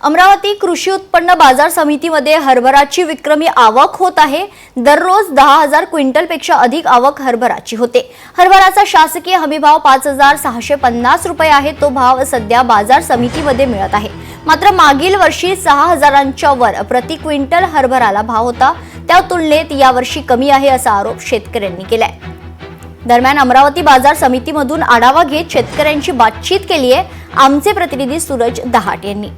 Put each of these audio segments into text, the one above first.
अमरावती कृषी उत्पन्न बाजार समितीमध्ये हरभराची विक्रमी आवक होत आहे। दररोज 10,000 क्विंटलपेक्षा अधिक आवक हरभराची होते। हरभराचा शासकीय हमीभाव 5,650 रुपये आहे। तो भाव सध्या बाजार समितीमध्ये मिळत आहे। मात्र मागील वर्षी 6,000च्या वर प्रति क्विंटल हरभराला भाव होता। त्या तुलनेत यावर्षी कमी आहे असा आरोप शेतकऱ्यांनी केलाय। दरम्यान अमरावती बाजार समितीमधून आढावा घेत शेतकऱ्यांची बातचीत केली आहे आमचे प्रतिनिधी सूरज दहाट यांनी।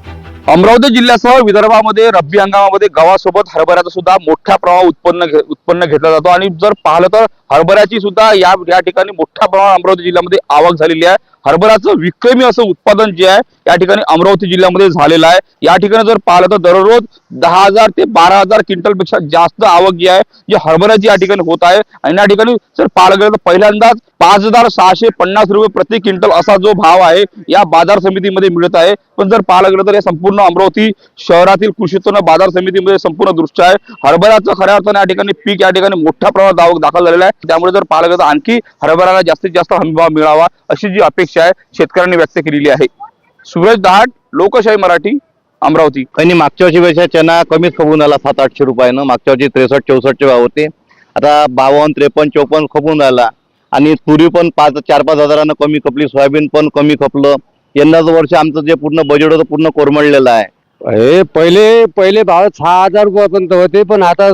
अमरावती जिल्ह्यासह विदर्भामध्ये रब्बी हंगामामध्ये गव्हासोबत हरभऱ्याचं सुद्धा मोठ्या प्रमाणात उत्पन्न घेतलं जातो आणि जर पाहिलं तर हरभऱ्याची सुद्धा या ठिकाणी मोठ्या प्रमाणात अमरावती जिल्ह्यामध्ये आवक झालेली आहे। हरभऱ्याचं विक्रमी असं उत्पादन जे आहे या ठिकाणी अमरावती जिल्ह्यामध्ये झालेलं आहे। या ठिकाणी जर पाहिलं तर दररोज 10,000 ते 12,000 क्विंटलपेक्षा जास्त आवक जी आहे जी हरभऱ्याची या ठिकाणी होत आहे। आणि या ठिकाणी जर पाहिलं गेलं तर पहिल्यांदाच 5,650 रुपये प्रति क्विंटल असा जो भाव आहे या बाजार समितीमध्ये मिळत आहे। पण जर पाहिलं गेलं तर या संपूर्ण अमरावती शहरातील कृषी उत्पन्न बाजार समितीमध्ये संपूर्ण दृश्य आहे। हरभऱ्याचं खऱ्या अर्थाने या ठिकाणी पीक या ठिकाणी मोठ्या प्रमाणात आवक दाखल झालेला आहे। त्यामुळे जर पाहिलं गेलं तर आणखी हरभऱ्याला जास्तीत जास्त हमीभाव मिळावा अशी जी अपेक्षा आहे शेतकऱ्यांनी व्यक्त केलेली आहे। सूरज दहाट, लोकशाही मराठी, अमरावती। आणि मागच्या वर्षीपेक्षा चना कमीच खपून आला 700-800 रुपयानं। मागच्या वर्षी 63-64 भाव होते, आता 52, 53, 54 खपून आला। आणि तुरी पण 4-5 हजारानं कमी खपली, सोयाबीन पण कमी खपलं। यंदाचं वर्ष आमचं जे पूर्ण बजेट होतं पूर्ण कोरमडलेलं आहे। पहिले भाव 6,000 रुपयापर्यंत होते, पण आता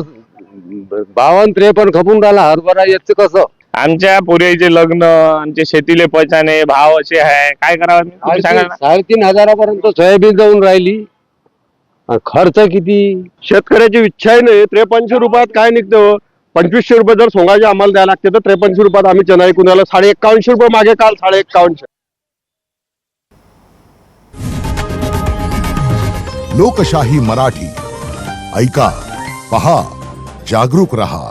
52-53 खपून राहिला हरभरा। याचं कसं आमच्या पोरीचे लग्न, आमचे शेतीले पचाने भाव असे आहे, काय करावं तुम्ही सांगा ना। 3,500 सोयाबीन जाऊन राहिली, खर्च किती? शेतकऱ्याची इच्छाही नाही। 53 रुपयात काय निघतं? 2500 रुपये जर सोंगाचे आम्हाला द्यायला लागते तर 53 रुपयात आम्ही चना ऐकून आलो। 51.5 रुपये मागे काल 51.5। लोकशाही मराठी ऐका, पहा, जागरूक रहा।